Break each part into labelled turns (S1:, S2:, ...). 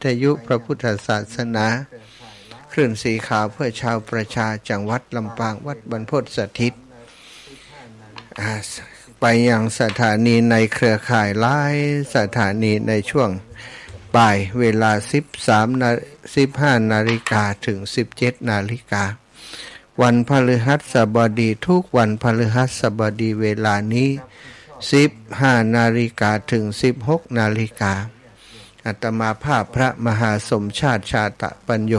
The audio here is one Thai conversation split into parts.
S1: ทยุพระพุทธศาสนาคลื่นสีขาวเพื่อชาวประชาจังหวัดลำปางวัดบรรพตสถิตไปยังสถานีในเครือข่ายหลายสถานีในช่วงบ่ายเวลา15 นาฬิกาถึง 17 นาฬิกาวันพฤหัสบดีทุกวันพฤหัสบดีเวลานี้15 นาฬิกาถึง 16 นาฬิกาอาตมาภาพพระมหาสมชาติชาตปัญโย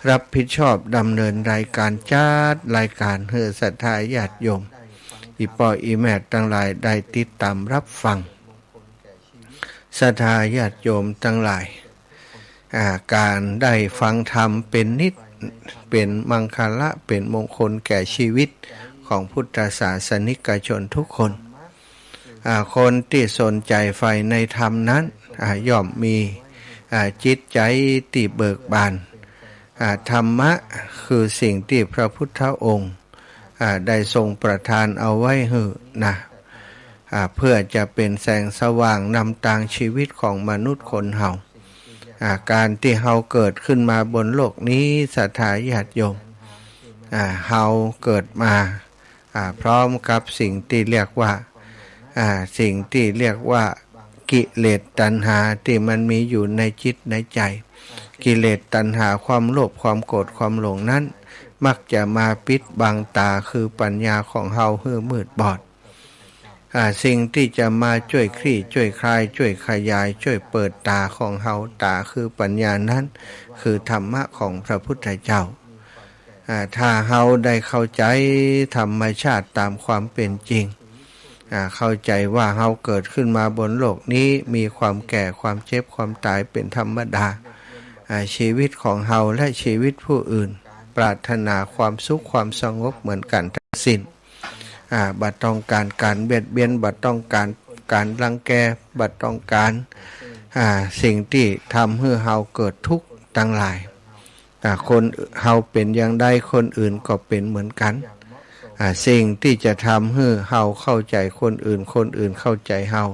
S1: รับผิดชอบดำเนินรายการจัดรายการเพื่อศรัทธาญาติโยมอีปออีแม่ทั้งหลายได้ติดตามรับฟังศรัทธาญาติโยมทั้งหลายการได้ฟังธรรมเป็นนิจเป็นมังคละเป็นมงคลแก่ชีวิตของพุทธศาสนิกชนทุกคนคนที่สนใจใฝ่ในธรรมนั้นย่อมมีจิตใจที่เบิกบานธรรมะคือสิ่งที่พระพุทธองค์ได้ทรงประทานเอาไว้ให้นะเพื่อจะเป็นแสงสว่างนำทางชีวิตของมนุษย์คนเฮาการที่เฮาเกิดขึ้นมาบนโลกนี้ศรัทธาญาติโยมเฮาเกิดมาพร้อมกับสิ่งที่เรียกว่ากิเลสตัณหาที่มันมีอยู่ในจิตในใจกิเลสตัณหาความโลภความโกรธความหลงนั้นมักจะมาปิดบังตาคือปัญญาของเฮาให้มืดบอดสิ่งที่จะมาช่วยคลี่ช่วยคลายช่วยขยายช่วยเปิดตาของเฮาตาคือปัญญานั้นคือธรรมะของพระพุทธเจ้าถ้าเฮาได้เข้าใจธรรมชาติตามความเป็นจริงเข้าใจว่าเฮาเกิดขึ้นมาบนโลกนี้มีความแก่ความเจ็บความตายเป็นธรรมดาชีวิตของเฮาและชีวิตผู้อื่นปรารถนาความสุขความสงบเหมือนกันทั้งสิ้นบัดต้องการการเบียดเบียนบัดต้องการรังแกบัดต้องการสิ่งที่ทำให้เฮาเกิดทุกข์ทั้งหลายคนเฮาเป็นอย่างใดคนอื่นก็เป็นเหมือนกันสิ่งที่จะทำให้เฮาเข้าใจคนอื่นคนอื่นเข้าใจเฮา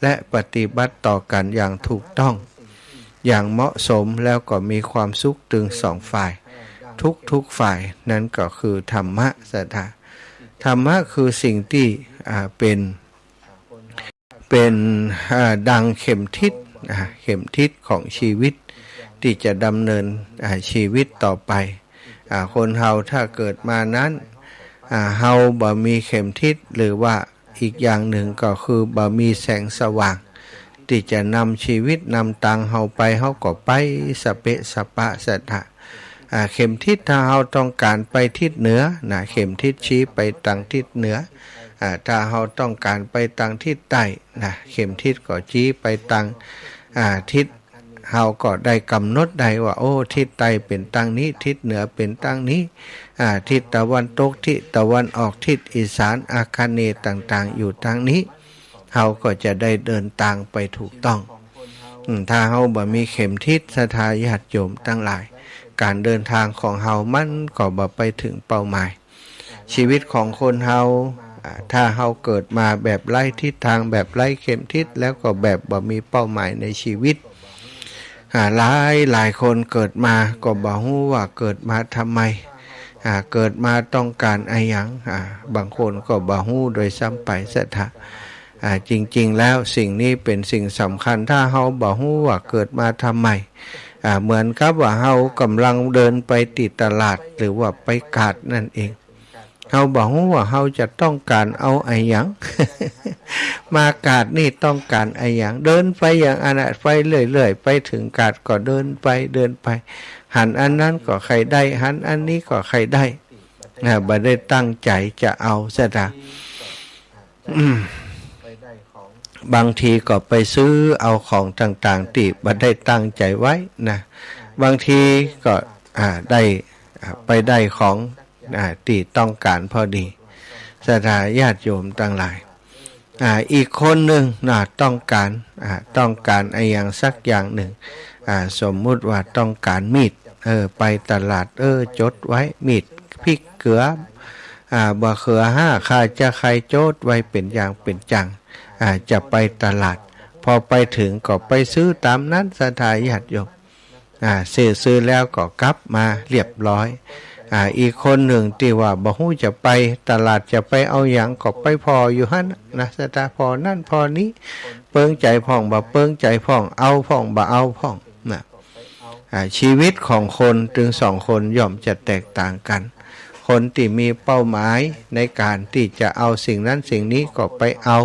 S1: และปฏิบัติต่อกันอย่างถูกต้องอย่างเหมาะสมแล้วก็มีความสุขถึงสองฝ่ายทุกฝ่ายนั้นก็คือธรรมะศรัทธาธรรมะคือสิ่งที่เป็นดังเข็มทิศของชีวิตที่จะดำเนินชีวิตต่อไปคนเฮาถ้าเกิดมานั้นเฮาบ่มีเข็มทิศหรือว่าอีกอย่างหนึ่งก็คือบ่มีแสงสว่างที่จะนำชีวิตนำทางเฮาไปเฮาก็ไปสเปะสปะสะทะเข็มทิศถ้าเฮาต้องการไปทิศเหนือเข็มทิศชี้ไปทางทิศเหนือถ้าเฮาต้องการไปทางทิศใต้เข็มทิศก็ชี้ไปทางทิศเฮาก็ได้กำหนดได้ว่าโอ้ทิศใต้เป็นทางนี้ทิศเหนือเป็นทางนี้ทิศตะวันตกทิศตะวันออกทิศอีสานอาคเนย์ต่างๆอยู่ทางนี้เฮาก็จะได้เดินทางไปถูกต้องถ้าเฮาบ่มีเข็มทิศศรัทธาญาติโยมทั้งหลายการเดินทางของเฮามันก็บ่ไปถึงเป้าหมายชีวิตของคนเฮาถ้าเฮาเกิดมาแบบไร้ทิศทางแบบไร้เข็มทิศแล้วก็แบบบ่มีเป้าหมายในชีวิตหลายคนเกิดมาก็บ่ฮู้ว่าเกิดมาทำไมเกิดมาต้องการอะไรอย่างบางคนก็บ่ฮู้โดยซ้ำไปศรัทธาจริงๆแล้วสิ่งนี้เป็นสิ่งสำคัญถ้าเฮาบ่ฮู้ว่าเกิดมาทำไมเหมือนกับว่าเฮากำลังเดินไปติดตลาดหรือว่าไปกาดนั่นเองเฮาบ่ฮู้ว่าเฮาจะต้องการเอาอะไรอย่าง มากาดนี่ต้องการอะไรอย่างเดินไปอย่างอันนั้นไปเรื่อยๆไปถึงกาดก็เดินไปหันอันนั้นก็ใครได้หันอันนี้ก็ใครได้บ่ได้ตั้งใจจะเอาซะนะบางทีก็ไปซื้อเอาของต่างๆที่บ่ได้ตั้งใจไว้นะบางทีก็ได้ไปได้ของที่ต้องการพอดีศรัทธาญาติโยมทั้งหลายอีกคนหนึ่งต้องการอะไรอย่างสักอย่างหนึ่งสมมุติว่าต้องการมีดไปตลาดจดไว้มีดพริกเกลือบะเขือ5ค่าจะใครโจทย์ไว้เป็นอย่างเป็นจังจะไปตลาด พอไปถึงก็ไปซื้อตามนั้นศรัทธาญาติโยมซื้อแล้วก็กลับมาเรียบร้อยอีกคนหนึ่งที่ว่าบ่ฮู้จะไปตลาดจะไปเอาอย่างก็ไปพออยู่หั่นนะศรัทธาพอนั่นพอนี้เปิงใจพ่องบ่เปิงใจพ่องเอาพ่องบ่เอาพ่องนะชีวิตของคนถึงสองคนย่อมจะแตกต่างกันคนที่มีเป้าหมายในการที่จะเอาสิ่งนั้นสิ่งนี้ก็ไปเอา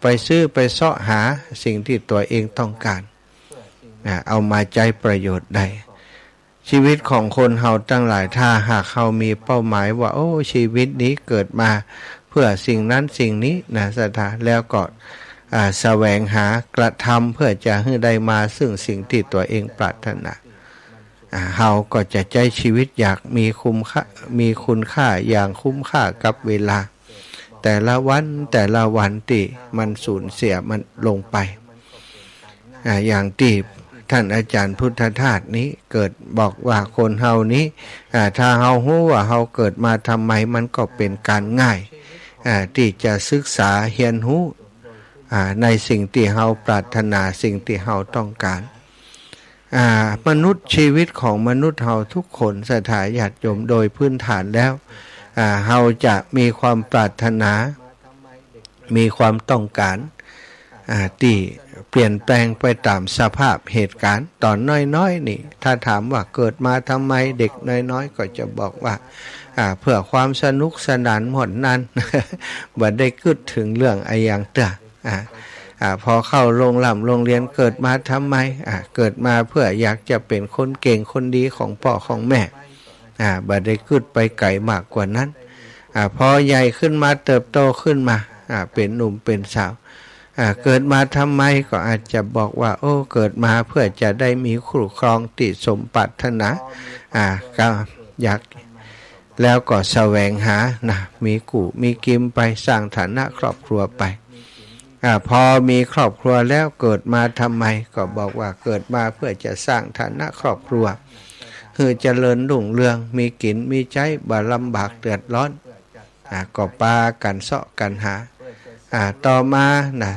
S1: ไปซื้อไปเสาะหาสิ่งที่ตัวเองต้องการเอามาใจประโยชน์ได้ชีวิตของคนเฮาตั้งหลายถ้าหากเฮามีเป้าหมายว่าโอ้ชีวิตนี้เกิดมาเพื่อสิ่งนั้นสิ่งนี้นะศรัทธาแล้วก็แสวงหากระทำเพื่อจะให้ได้มาซึ่งสิ่งที่ตัวเองปรารถนาเฮาก็จะใช้ชีวิตอยากมีคุณค่าอย่างคุ้มค่ากับเวลาแต่ละวันที่มันสูญเสียมันลงไปอย่างที่ท่านอาจารย์พุทธทาสนี้เกิดบอกว่าคนเฮานี้ถ้าเฮารู้ว่าเฮาเกิดมาทำไมมันก็เป็นการง่ายที่จะศึกษาเรียนรู้ในสิ่งที่เฮาปรารถนาสิ่งที่เฮาต้องการมนุษย์ชีวิตของมนุษย์เฮาทุกคนศรัทธาญาติโยมโดยพื้นฐานแล้วเฮาจะมีความปรารถนามีความต้องการที่เปลี่ยนแปลงไปตามสภาพเหตุการณ์ตอนน้อยๆนี่ถ้าถามว่าเกิดมาทำไมเด็กน้อยๆก็จะบอกว่าเพื่อความสนุกสนานหมดนั้น บ่ได้คิดถึงเรื่องไอ้อย่างเตอพอเข้าโรงเรียนเกิดมาทำไมเกิดมาเพื่ออยากจะเป็นคนเก่งคนดีของพ่อของแม่บ่ได้คิดไปไกลมากกว่านั้นพอใหญ่ขึ้นมาเติบโตขึ้นมาเป็นหนุ่มเป็นสาวเกิดมาทำไมก็อาจจะบอกว่าโอ้เกิดมาเพื่อจะได้มีคู่ครองที่สมปรารถนาก็อยากแล้วก็แสวงหานะมีกู่มีกิมไปสร้างฐานะครอบครัวไปพอมีครอบครัวแล้วเกิดมาทำไมก็บอกว่าเกิดมาเพื่อจะสร้างฐานะครอบครัวคือเจริญรุ่งเรืองมีกินมีใช้บ่ลำบากเดือดร้อนก็ปากันเสาะกันหาต่อมา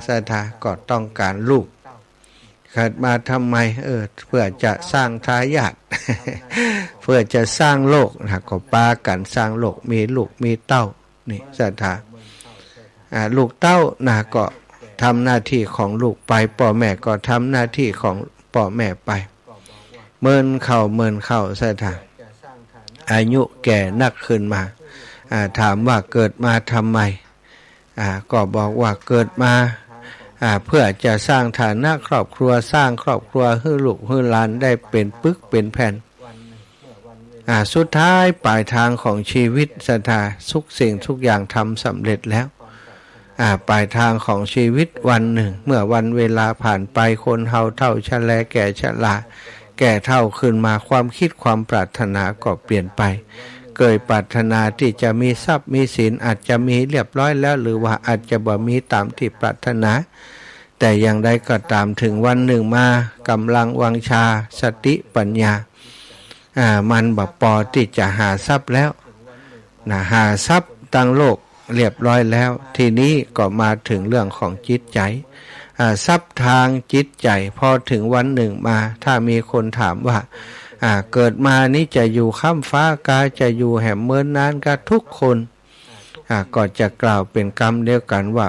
S1: ศรัทธาก็ต้องการลูกเกิดมาทำไมเพื่อจะสร้างทายาท เพื่อจะสร้างโลกก็ปากันสร้างโลกมีลูกมีเต้านี่ศรัทธาลูกเต้าก็ทำหน้าที่ของลูกไปพ่อแม่ก็ทำหน้าที่ของพ่อแม่ไปเมินเข้าศรัทธาอายุแก่นักขึ้นมาถามว่าเกิดมาทำไมก็บอกว่าเกิดมาเพื่อจะสร้างฐานะครอบครัวสร้างครอบครัวให้ลูกให้หลานได้เป็นปึกเป็นแผ่นสุดท้ายปลายทางของชีวิตศรัทธาทุกสิ่งทุกอย่างทำสำเร็จแล้วปลายทางของชีวิตวันหนึ่งเมื่อวันเวลาผ่านไปคนเฮาเฒ่าชราแก่ชราแก่เฒ่าขึ้นมาความคิดความปรารถนาก็เปลี่ยนไปเกิดปรารถนาที่จะมีทรัพย์มีสินอาจจะมีเรียบร้อยแล้วหรือว่าอาจจะบ่มีตามที่ปรารถนาแต่อย่างใดก็ตามถึงวันหนึ่งมากำลังวังชาสติปัญญามันบ่พอที่จะหาทรัพย์แล้วหาทรัพย์ตั้งโลกเรียบร้อยแล้วทีนี้ก็มาถึงเรื่องของจิตใจทรัพย์ทางจิตใจพอถึงวันหนึ่งมาถ้ามีคนถามว่าเกิดมานี้จะอยู่ข้ามฟ้ากาจะอยู่แห่มเมินนานกาทุกคนก็จะกล่าวเป็นคำเดียวกันว่า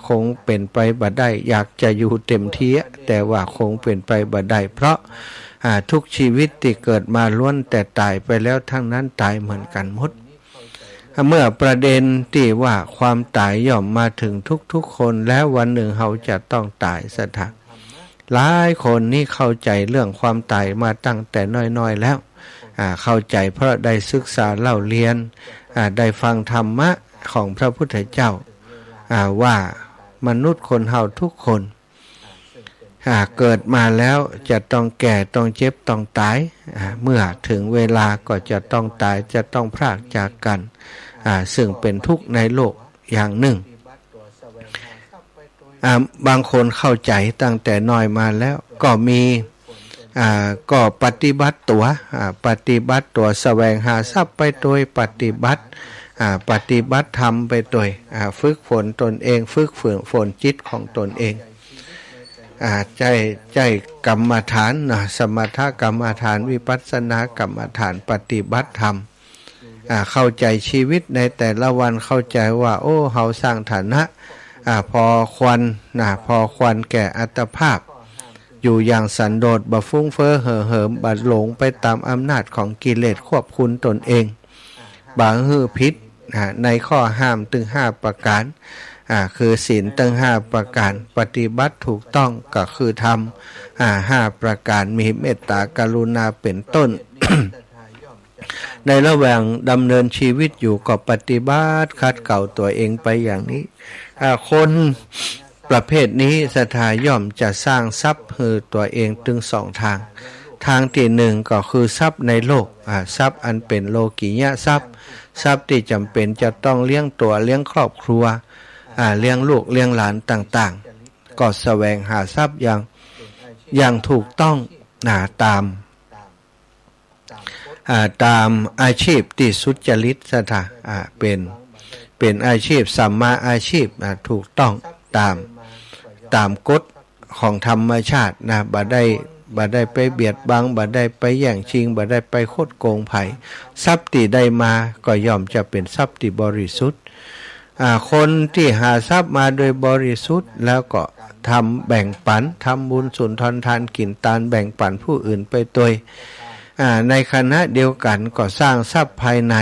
S1: คงเป็นไปบ่ได้อยากจะอยู่เต็มที่แต่ว่าคงเป็นไปบ่ได้เพราะทุกชีวิตที่เกิดมาล้วนแต่ตายไปแล้วทั้งนั้นตายเหมือนกันหมดเมื่อประเด็นที่ว่าความตายย่อมมาถึงทุกคนแล้ววันหนึ่งเขาจะต้องตายซะทางหลายคนนี่เข้าใจเรื่องความตายมาตั้งแต่น้อยๆแล้วเข้าใจเพราะได้ศึกษาเล่าเรียนได้ฟังธรรมะของพระพุทธเจ้าว่ามนุษย์คนเฮาทุกคนเกิดมาแล้วจะต้องแก่ต้องเจ็บต้องตายเมื่อถึงเวลาก็จะต้องตายจะต้องพรากจากกันซึ่งเป็นทุกข์ในโลกอย่างหนึ่งบางคนเข้าใจตั้งแต่น้อยมาแล้วก็มีก็ปฏิบัติตัวแสวงหาทรัพย์ไปโดยปฏิบัติธรรมไปโดยฝึกฝนตนเองฝึกฝนจิตของตนเอง ใจกรรมฐานนะสมถกรรมฐานวิปัสสนากรรมฐานปฏิบัติธรรมเข้าใจชีวิตในแต่ละวันเข้าใจว่าโอ้เฮาสร้างฐานะพอควรแก่อัตภาพอยู่อย่างสันโดษบ่ฟุ้งเฟ้อเห่อเหิมบ่หลงไปตามอำนาจของกิเลสควบคุมตนเองบ่ฮื้อพิษในข้อห้ามถึง5ประการคือศีลตั้ง5ประการปฏิบัติถูกต้องก็คือทำ5ประการมีเมตตากรุณาเป็นต้น ในระหว่างดำเนินชีวิตอยู่ก็ปฏิบัติคัดเก่าตัวเองไปอย่างนี้คนประเภทนี้ศรัทธาย่อมจะสร้างทรัพย์คือตัวเองถึง2 ทางทางที่หนึ่งก็คือทรัพย์ในโลกทรัพย์อันเป็นโลกิยะทรัพย์ที่จำเป็นจะต้องเลี้ยงตัวเลี้ยงครอบครัวเลี้ยงลูกเลี้ยงหลานต่างๆก็แสวงหาทรัพย์อย่างถูกต้องตามอาชีพที่สุจริตศรัทธาเป็นอาชีพสัมมาอาชีพถูกต้องตามกฎของธรรมชาติบ่ได้ไปเบียดบังบ่ได้ไปแย่งชิงบ่ได้ไปคดโกงไผทรัพย์ที่ได้มาก็ย่อมจะเป็นทรัพย์ที่บริสุทธิ์คนที่หาทรัพย์มาโดยบริสุทธิ์แล้วก็ทำแบ่งปันทำบุญสุนทรทานกินตานแบ่งปันผู้อื่นไปโดยในขณะเดียวกันก็สร้างทรัพย์ภายใน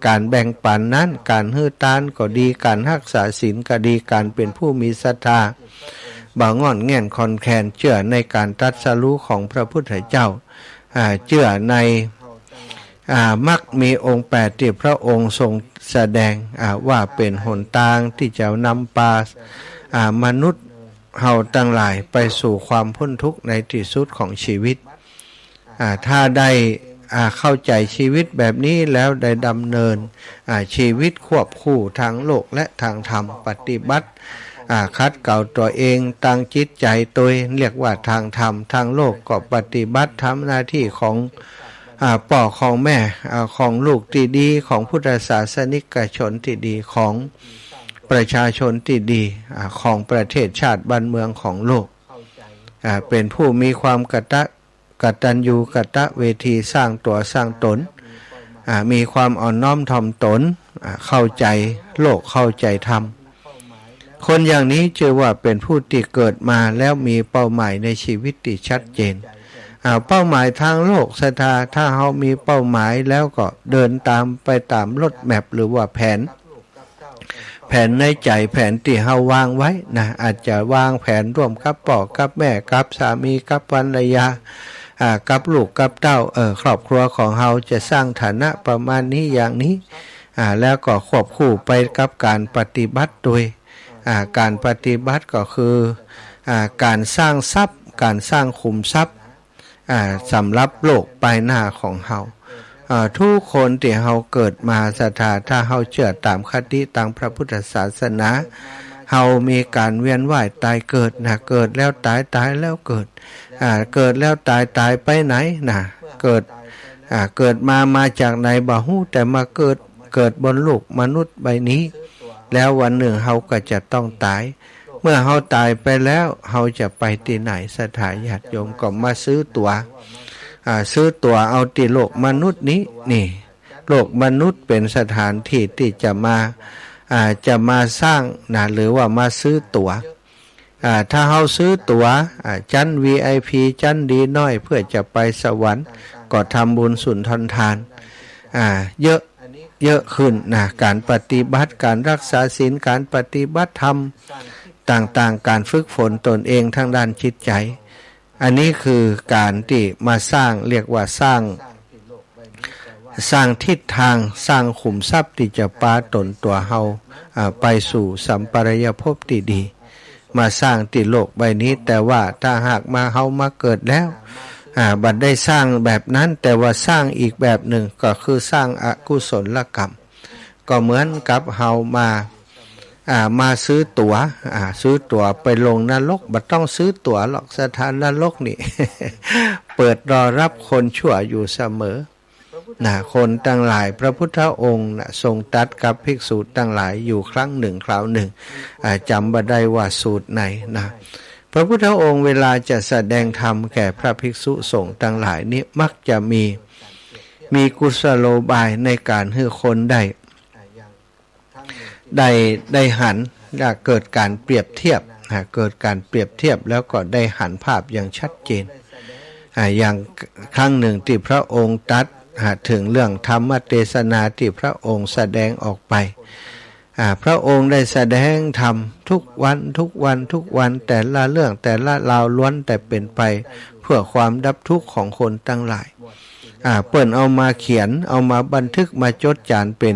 S1: การแบ่งปันนั้นการให้ทานก็ดีการรักษาศีลก็ดีการเป็นผู้มีศรัทธาบ่งอนแง่นคอนแคนเชื่อในการตรัสรู้ของพระพุทธเจ้าเชื่อในมรรคมีองค์8ที่พระองค์ทรงแสดงว่าเป็นหนทางที่จะนำพามนุษย์เฮาทั้งหลายไปสู่ความพ้นทุกข์ในที่สุดของชีวิตถ้าได้เข้าใจชีวิตแบบนี้แล้วได้ดำเนินชีวิตควบคู่ทางโลกและทางธรรมปฏิบัติคัดเก่าตัวเองตั้งจิตใจตัวเรียกว่าทางธรรมทางโลกก็ปฏิบัติทำหน้าที่ของพ่อของแม่ของลูกที่ดีของพุทธศาสนิกชนที่ดีของประชาชนที่ดีของประเทศชาติบ้านเมืองของโลกเป็นผู้มีความกตัญญูกตเวทีสร้างตัวสร้างตนมีความอ่อนน้อมถ่อมตนเข้าใจโลกเข้าใจธรรมคนอย่างนี้ชื่อว่าเป็นผู้ที่เกิดมาแล้วมีเป้าหมายในชีวิตที่ชัดเจนเป้าหมายทางโลกศรัทธาถ้าเรามีเป้าหมายแล้วก็เดินไปตามรถแมพหรือว่าแผนในใจแผนที่เราวางไว้อาจจะวางแผนร่วมกับพ่อกับแม่กับสามีกับภรรยากับลูกกับเต้าครอบครัวของเราจะสร้างฐานะประมาณนี้อย่างนี้แล้วก็ควบคู่ไปกับการปฏิบัติโดยการปฏิบัติก็คือการสร้างทรัพย์การสร้างขุมทรัพย์สำหรับโลกปลายหน้าของเราทุกคนที่เราเกิดมาศรัทธาถ้าเราเชื่อตามคติตามพระพุทธศาสนาเรามีการเวียนว่ายตายเกิดเกิดแล้วตายแล้วเกิดเกิดแล้วตายไปไหนเกิดมาจากไหนบ่ฮู้แต่มาเกิดบนโลกมนุษย์ใบนี้แล้ววันหนึ่งเราก็จะต้องตายเมื่อเราตายไปแล้วเราจะไปที่ไหนศรัทธาญาติโยมก็มาซื้อตั๋วเอาที่โลกมนุษย์นี้นี่โลกมนุษย์เป็นสถานที่ที่จะมาสร้างหรือว่ามาซื้อตั๋วถ้าเราซื้อตั๋วชั้น VIP ชั้นดีน้อยเพื่อจะไปสวรรค์ก็ทำบุญสุนทรทานเยอะขึ้นการปฏิบัติการรักษาศีลการปฏิบัติธรรมต่างๆการฝึกฝนตนเองทางด้านจิตใจอันนี้คือการที่มาสร้างเรียกว่าสร้างทิศทางสร้างขุมทรัพย์ที่จะพาตนตัวเฮาไปสู่สัมปรายภพที่ดีมาสร้างที่โลกใบนี้แต่ว่าถ้าหากเฮามาเกิดแล้วบัดได้สร้างแบบนั้นแต่ว่าสร้างอีกแบบหนึ่งก็คือสร้างอกุศลกรรมก็เหมือนกับเฮามาซื้อตั๋วไปลงนรกบัดต้องซื้อตั๋วหรอกสถานนรกนี่ เปิดรอรับคนชั่วอยู่เสมอคนทั้งหลายพระพุทธองค์ทรงตรัสกับภิกษุทั้งหลายอยู่ครั้งหนึ่งคราวหนึ่งจำบ่ได้ว่าสูตรไหน พระพุทธองค์เวลาจะแสดงธรรมแก่พระภิกษุสงฆ์ทั้งหลายนี้มักจะมีกุศโลบายในการให้คนได้หันเกิดการเปรียบเทียบเกิดการเปรียบเทียบแล้วก็ได้หันภาพอย่างชัดเจนอย่างครั้งหนึ่งที่พระองค์ตรัสถึงเรื่องธรรมเทศนาที่พระองค์แสดงออกไปพระองค์ได้แสดงธรรมทุกวันแต่ละเรื่องแต่ละราวล้วนแต่เป็นไปเพื่อความดับทุกข์ของคนทั้งหลายเปิ่นเอามาเขียนเอามาบันทึกมาจดจานเป็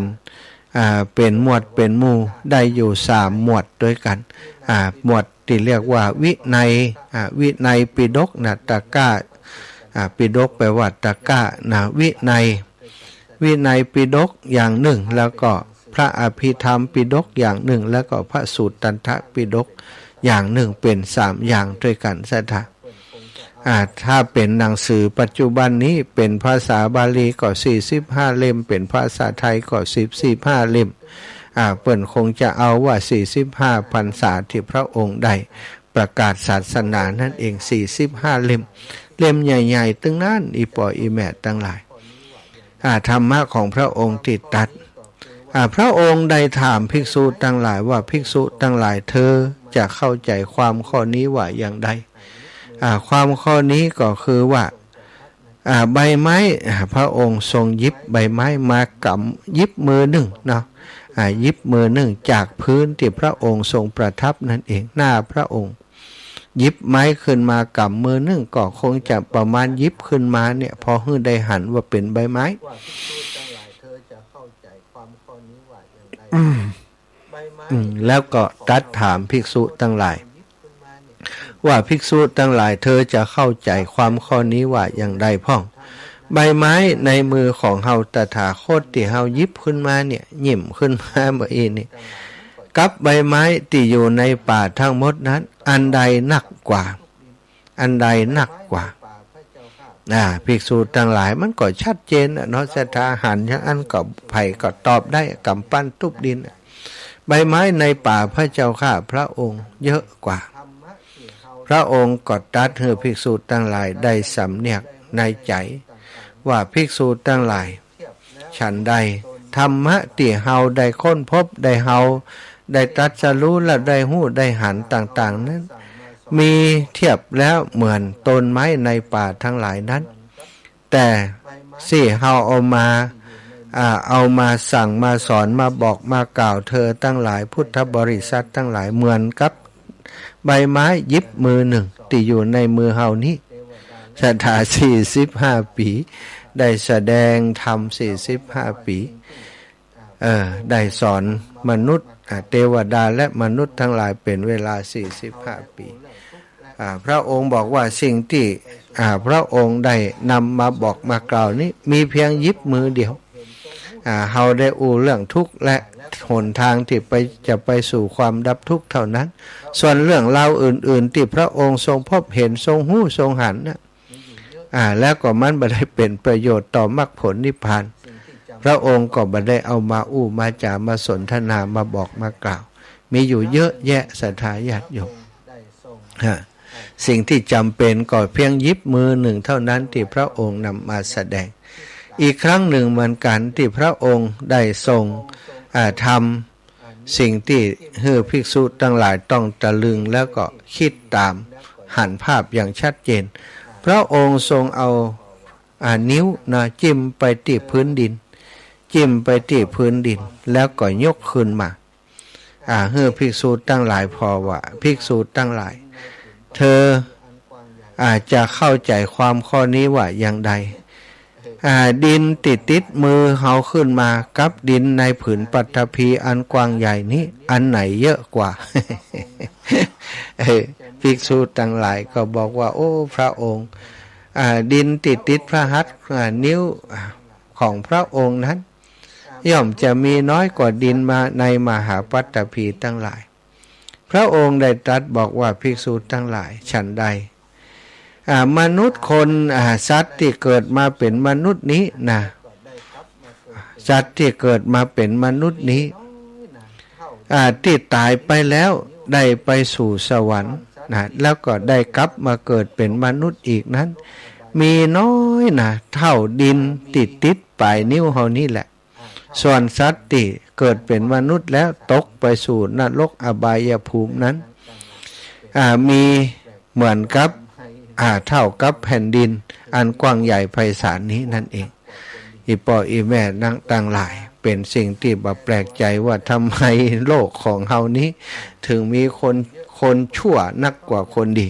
S1: นหมวดเป็นหมู่ได้อยู่3หมวดด้วยกันหมวดที่เรียกว่าวินัยปิฎกตะกร้าปิฎกแปลว่าตะกร้าวินัยปิฎกอย่างหนึ่งแล้วก็พระอภิธรรมปิฎกอย่างหนึ่งแล้วก็พระสูตรตันทปิฎกอย่างหนึ่งเป็น3อย่างด้วยกันสัทธาถ้าเป็นหนังสือปัจจุบันนี้เป็นภาษาบาลีก็45เล่มเป็นภาษาไทยก็45เล่มเปิ่นคงจะเอาว่า45พรรษาที่พระองค์ได้ประกาศศาสนานั่นเอง45เล่มใหญ่ๆตึงนั้นอีปออีแม่ทั้งหลายธรรมะของพระองค์ติดตัดพระองค์ได้ถามภิกษุทั้งหลายว่าภิกษุทั้งหลายเธอจะเข้าใจความข้อนี้ว่าอย่างไรความข้อนี้ก็คือว่าใบไม้พระองค์ทรงหยิบใบไม้มากำหยิบมือหนึ่งเนาะหยิบมือหนึ่งจากพื้นที่พระองค์ทรงประทับนั่นเองหน้าพระองค์หยิบไม้ขึ้นมากำมือหนึ่งก็คงจะประมาณหยิบขึ้นมาเนี่ยพอให้ได้หันว่าเป็นใบไม้แล้วก็ตัดถามภิกษุทั้งหลายว่าภิกษุทั้งหลายเธอจะเข้าใจความข้อนี้ว่าอย่างไรพ่องใบไม้ในมือของเฮาตถาคตที่เฮาหยิบขึ้นมาเนี่ยหยิบขึ้นมาเมื่อกี้นี่กับใบไม้ที่อยู่ในป่าทั้งหมดนั้นอันใดหนักกว่าภิกษุทั้งหลายมันก็ชัดเจนเนาะสถาหันอย่างอันก็ไผ่ก็ตอบได้กำปั้นทุบดินใบไม้ในป่าพระเจ้าข้าพระองค์เยอะกว่าพระองค์ก็ตรัสให้ภิกษุทั้งหลายได้สำเนียกในใจว่าภิกษุทั้งหลายฉันใดธรรมะที่เฮาได้ค้นพบได้เฮาได้ตรัสรู้และได้หู้ได้หันต่างๆนั้นมีเทียบแล้วเหมือนต้นไม้ในป่าทั้งหลายนั้นแต่เฮาเอามาสั่งมาสอนมาบอกมากล่าวเธอตั้งหลายพุทธบริษัททั้งหลายเหมือนกับใบไม้หยิบมือหนึ่งที่อยู่ในมือเฮานี้ศรัทธา45ปีได้แสดงธรรม45ปีได้สอนมนุษย์เทวดาและมนุษย์ทั้งหลายเป็นเวลา45ปีพระองค์บอกว่าสิ่งที่พระองค์ได้นำมาบอกมากล่าวนี้มีเพียงหยิบมือเดียวเฮาได้อู่เรื่องทุกข์และหนทางที่จะไปสู่ความดับทุกข์เท่านั้นส่วนเรื่องราวอื่นๆที่พระองค์ทรงพบเห็นทรงหู้ทรงหันนะแล้วก็มันบ่ได้เป็นประโยชน์ต่อมรรคผลนิพพานพระองค์ก็บ่ได้เอามาอู้มาจามาสนทนามาบอกมากล่าวมีอยู่เยอะแยะศรัทธาญาติโยมสิ่งที่จำเป็นก็เพียงหยิบมือหนึ่งเท่านั้นที่พระองค์นำมาแสดงอีกครั้งหนึ่งเหมือนกันที่พระองค์ได้ทรงทำสิ่งที่ให้ภิกษุทั้งหลายต้องตะลึงแล้วก็คิดตามหันภาพอย่างชัดเจนพระองค์ทรงเอานิ้วจิ้มไปที่พื้นดินแล้วก็ยกขึ้นมาให้ภิกษุทั้งหลายพอว่าภิกษุทั้งหลายเธออาจจะเข้าใจความข้อนี้ว่าอย่างใดดินติดมือเฮาขึ้นมากับดินในผืนปฐพีอันกว้างใหญ่นี้อันไหนเยอะกว่า ภิกษุทั้งหลายก็บอกว่าโอ้พระองค์ดินติดพระหัตถ์นิ้วของพระองค์นั้นย่อมจะมีน้อยกว่าดินมาในมหาปฐพีทั้งหลายพระองค์ได้ตรัสบอกว่าภิกษุทั้งหลายฉันใดมนุษย์คนสัตว์ที่เกิดมาเป็นมนุษย์นี้นะสัตว์ที่เกิดมาเป็นมนุษย์นี้ที่ตายไปแล้วได้ไปสู่สวรรค์ นะแล้วก็ได้กลับมาเกิดเป็นมนุษย์อีกนั้นมีน้อยนะเท่าดินติดปลายนิ้วเฮานี่แหละส่วนสัตว์ที่เกิดเป็นมนุษย์แล้วตกไปสู่นรกอบายภูมินั้นมีเหมือนกับเท่ากับแผ่นดินอันกว้างใหญ่ไพศาลนี้นั่นเองอีปออีแม่นั่งต่างหลายเป็นสิ่งที่บ่แปลกใจว่าทำไมโลกของเฮานี้ถึงมีคนชั่วนักกว่าคนดี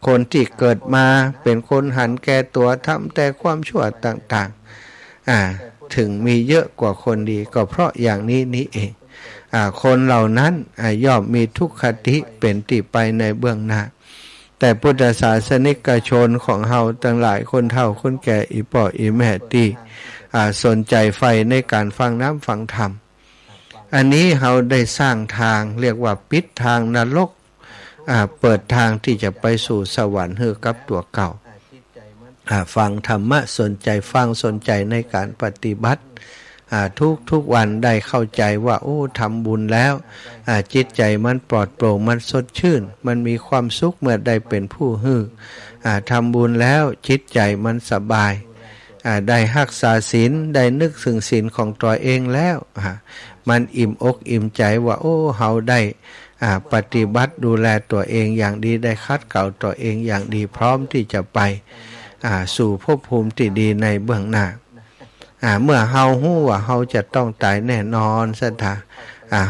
S1: คนที่เกิดมาเป็นคนหันแก่ตัวทำแต่ความชั่วต่างๆถึงมีเยอะกว่าคนดีก็เพราะอย่างนี้เองคนเหล่านั้นย่อมมีทุกขติเป็นที่ไปในเบื้องหน้าแต่พุทธศาสนิกชนของเฮาทั้งหลายคนเฒ่าคนแก่อีป่ออีแม่ที่สนใจใฝ่ในการฟังน้ำฟังธรรมอันนี้เฮาได้สร้างทางเรียกว่าปิดทางนรกเปิดทางที่จะไปสู่สวรรค์ให้กับตัวเก่าฟังธรรมะสนใจฟังสนใจในการปฏิบัติทุกวันได้เข้าใจว่าโอ้ทำบุญแล้วจิตใจมันปลอดโปร่งมันสดชื่นมันมีความสุขเมื่อได้เป็นผู้ฮือทำบุญแล้วจิตใจมันสบายได้รักษาศีลได้นึกถึงศีลของตัวเองแล้วมันอิ่มอกอิ่มใจว่าโอ้เฮาได้ปฏิบัติดูแลตัวเองอย่างดีได้คัดเกลาตัวเองอย่างดีพร้อมที่จะไปสู่ภพภูมิที่ดีในเบื้องหน้าเมื่อเฮาฮู้ว่าเฮาจะต้องตายแน่นอนซะท่า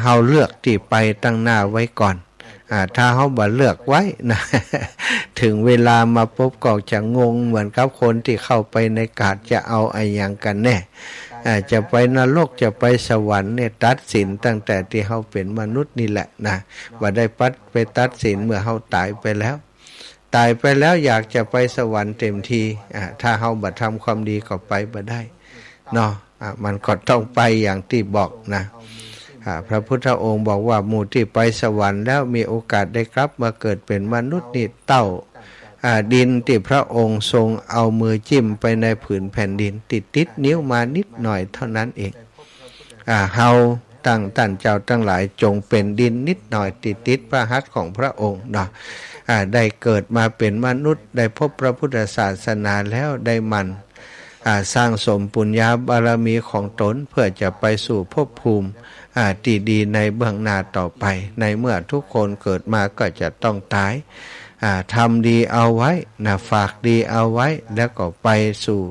S1: เฮาเลือกที่ไปตั้งหน้าไว้ก่อนถ้าเฮาบ่เลือกไว้นะถึงเวลามาพบก็จะงงเหมือนกับคนที่เข้าไปในกาดจะเอาอะไรอย่างกันแน่จะไปนรกจะไปสวรรค์เนี่ยตัดสินตั้งแต่ที่เฮาเป็นมนุษย์นี่แหละนะบ่ได้ไปตัดสินเมื่อเฮาตายไปแล้วอยากจะไปสวรรค์เต็มทีถ้าเฮาบ่ทำความดีก็ไปบ่ได้เนาะมันก็ต้องไปอย่างที่บอกนะพระพุทธองค์บอกว่าหมู่ที่ไปสวรรค์แล้วมีโอกาสได้กลับมาเกิดเป็นมนุษย์นี่เต้าดินที่พระองค์ทรงเอามือจิ้มไปในผืนแผ่นดินติดนิ้วมานิดหน่อยเท่านั้นเองเฮาตั้งเจ้าทั้งหลายจงเป็นดินนิดหน่อยติดพระหัตถ์ของพระองค์เนาะได้เกิดมาเป็นมนุษย์ได้พบพระพุทธศาสนาแล้วได้มันสร้างสมปุญญาบารมีของตนเพื่อจะไปสู่ภพภูมิที่ดีในเบื้องหน้าต่อไปในเมื่อทุกคนเกิดมาก็จะต้องตายทำดีเอาไว้ฝากดีเอาไว้แล้วก็ไปสู่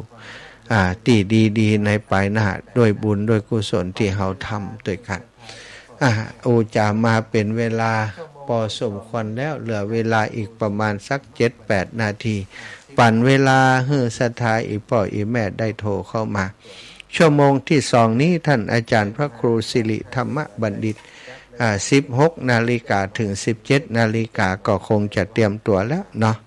S1: ที่ดีในปลายหน้าด้วยบุญด้วยกุศลที่เราทำด้วยกันจะมาเป็นเวลาพอสมควรแล้วเหลือเวลาอีกประมาณสัก 7-8 นาทีปั่นเวลาให้ศรัทธาอีพ่ออีแม่ได้โทรเข้ามาชั่วโมงที่2นี้ท่านอาจารย์พระครูสิริธรรมบัณฑิต16 นาฬิกาถึง 17 นาฬิกาก็คงจะเตรียมตัวแล้วเนาะ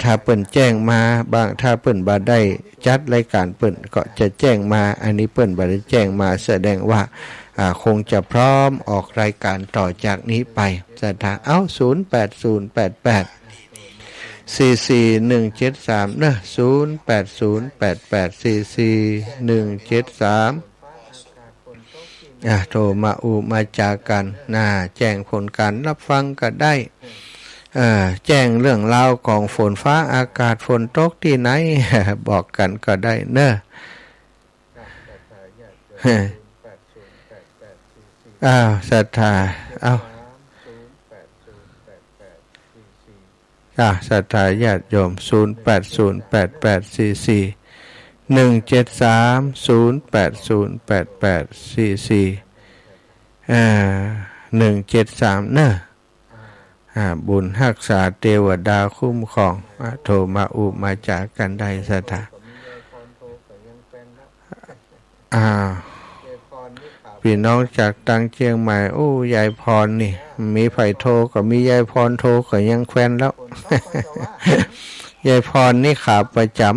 S1: ถ้าเปิ่นแจ้งมาบางถ้าเปิ่นบ่ได้จัดรายการเปิ่นก็จะแจ้งมาอันนี้เปิ่นบ่ได้แจ้งมาแสดงว่าคงจะพร้อมออกรายการต่อจากนี้ไปศรัทธา08088 44173นะ08088444173โทรมามาจากกันแจ้งผลการรับฟังก็ได้แจ้งเรื่องราวของฝนฟ้าอากาศฝนตกที่ไหน บอกกันก็ได้เนอะศรัทธาศรัทธาญาติโยม0808844173เนอะบุญรักษาเทวดาคุ้มครองโทรมามาจากกันได้ศรัทธาพี่น้องจากตังเชียงใหม่ยายพรนี่มีไผโทรก็มียายพรโทรก็ยังแควนแล้ว ยายพรนี่ขาประจำ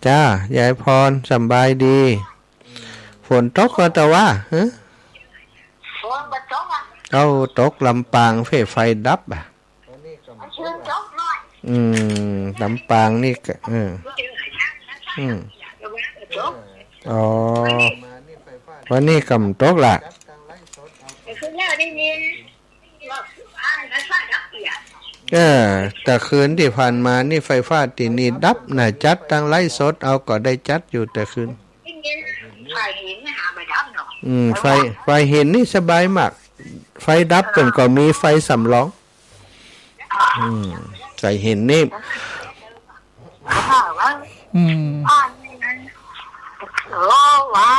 S1: จ้ายายพรสบายดีฝนตกก็แต่ว่าตกลำปางไฟดับลำปางนี่วันนี้กำตกละ แต่คืนที่ผ่านมานี่ไฟฟ้าที่นี่ดับนะจัดตั้งไลฟ์สดเอาก็ได้จัดอยู่แต่คืนไฟเห็นนี่สบายมากไฟดับเป็นก็มีไฟสำรองไฟเห็นนี่
S2: ว่า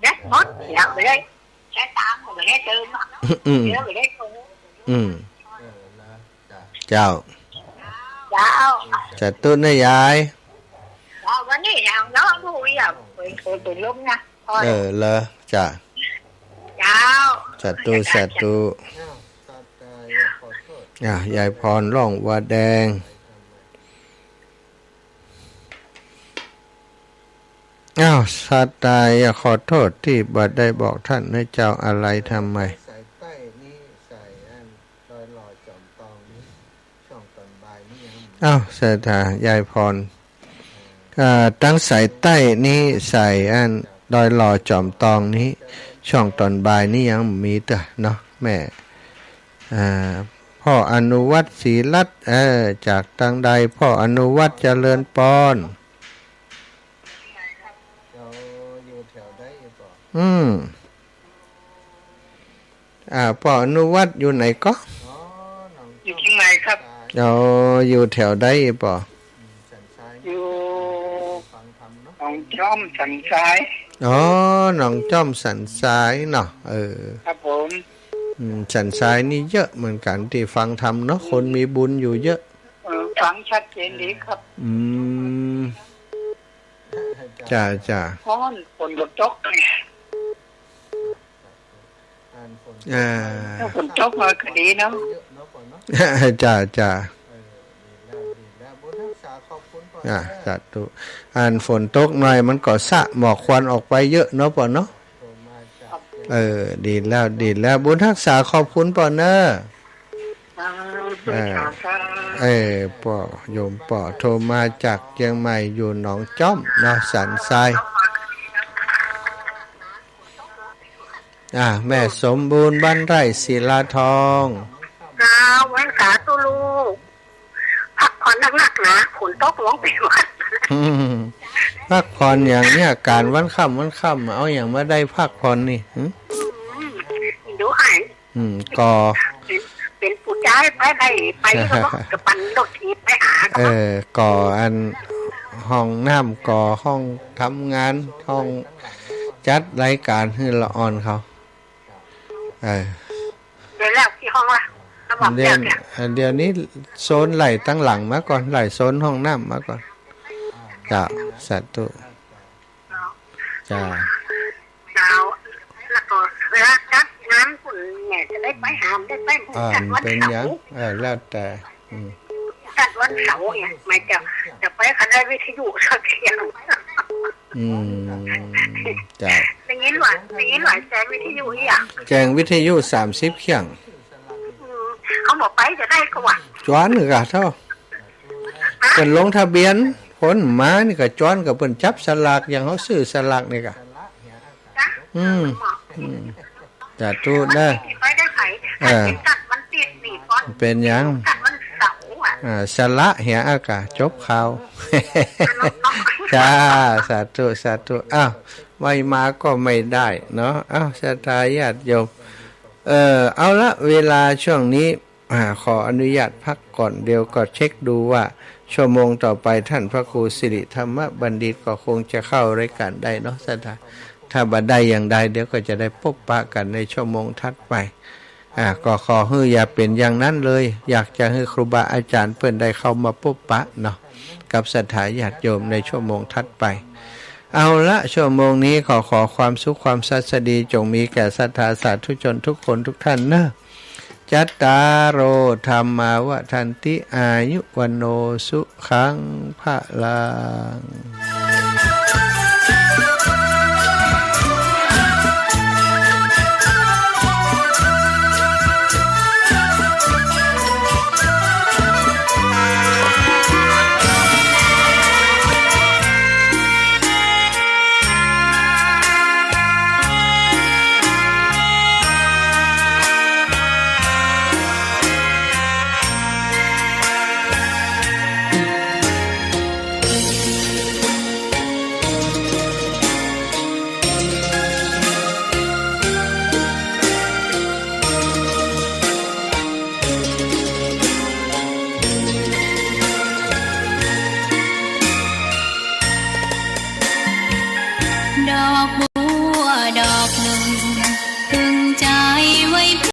S2: đất mất dạo về đây sẽ tạm mà về đây trơn nhớ về đây không
S1: เจ้า
S2: dạo
S1: จัดตุ้นนะยาย
S2: dạoวันนี้อย่างน้องvui à từ lúc nha
S1: เลยจ้ะ
S2: dạo
S1: จัดตู้ยายพรร้องว่าแดงสัตตายขอโทษที่บัดได้บอกท่านให้เจ้าอะไรทำไมใส่ใต้นี้ใส่อันดอยหล่อจอมตองนี้ช่องตอนบ่ายนี้สัตตายายพรตั้งใส่ใต้นี้ใส่อันดอยหล่อจอมตองนี้ช่องตอนบ่ายนี้ยังมีแต่เนาะแม่พ่ออนุวัตรศรีรัตน์จากทางใดพ่ออนุวัตรเจริญปอนพ่ออนุวัตรอยู่ไหนก็
S2: อยู่ที่ไหนครับ
S1: อยู่แถวใดป่อ
S2: อยู่หนองจอมสันทราย
S1: หนองจอมสันทรายเนาะ
S2: ครับผม
S1: สันทรายนี่เยอะเหมือนกันที่ฟังธรรมเนาะคนมีบุญอยู่เยอะ
S2: ฟังชัดเจนดีครับ
S1: จ้า
S2: ฝนตกฝนตกมาก็ดีเนาะ
S1: จ้าสาธุฝนตกหน่อยมันก็สะหมอกควันออกไปเยอะเนาะป่อเนาะดีแล้วบุญรักษาขอบคุณป่อเนอะป่อโยมป่อโทรมาจากเชียงใหม่อยู่หนองจ้อมเนาะสันทรายแม่สมบูรณ์บ้านไร่ศิลาทอง
S2: วันสาตุลูกพักผ่อนหนักๆนะฝนตกร้องไปวัด
S1: พักผ่อนอย่างเนี้ยการวันค่ำเอาอย่างมาได้พักผ่อนนี่
S2: ดูหาย
S1: ก็
S2: เป็นผู้ใจไปแล้วก็ปั่นรถทีไปหา
S1: ก่ออันห้องน้ำก่อห้องทำงานห้องจัดรายการให้ละอ่อนเขา
S2: เดี๋ยวแล้วที่ห้องละ
S1: เดี๋ยวนี้โซนไหลตั้งหลังมาก่อนไหลโซนห้องน้ำมาก่อนจ้าสัตตุจ้า
S2: แล้วก็เวลาจัดงานคุณแม่จะได้ไปหามได้ไปจัดวันเสาร์
S1: แล้วแต่
S2: จัดวันเสาร์เนี่ยไม่จะไปคันได้วิทยุสักเที่ยง
S1: จ้า
S2: อย่างนี้หลายแจ้งวิทยุอย่าง
S1: แจ้งวิทยุ30 เที่ยง
S2: เขาบอกไปจะได้ก็ว่า
S1: จวนหรือกะเท่าเป็นลงทะเบียนคนมานี่ก็จวนกับเปิ้นจับสลากอย่างเขาซื้อสลากนี่กะจัดตู้ได้เป็นยังสละเหียอากาจบข่าวจ้าสาธุไม่มาก็ไม่ได้เนาะศรัทธาญาติโยมเอาละเวลาช่วงนี้ขออนุญาตพักก่อนเดี๋ยวก็เช็คดูว่าชั่วโมงต่อไปท่านพระครูสิริธรรมบัณฑิตก็คงจะเข้ารายการได้เนาะศรัทธาถ้าบัดได้อย่างใดเดี๋ยวก็จะได้พบปะกันในชั่วโมงถัดไปก็ขอให้อย่าเป็นอย่างนั้นเลยอยากจะให้ครูบาอาจารย์เพิ่นได้เข้ามาพบปะเนาะกับศรัทธาญาติโยมในชั่วโมงถัดไปเอาละชั่วโมงนี้ขอความสุขความสัสดีจงมีแก่ศรัทธาสาธุชนทุกคนทุกท่านนะจัตตารโอธรรมาวะทันติอายุวันโนสุขังภะลัง
S3: ดอก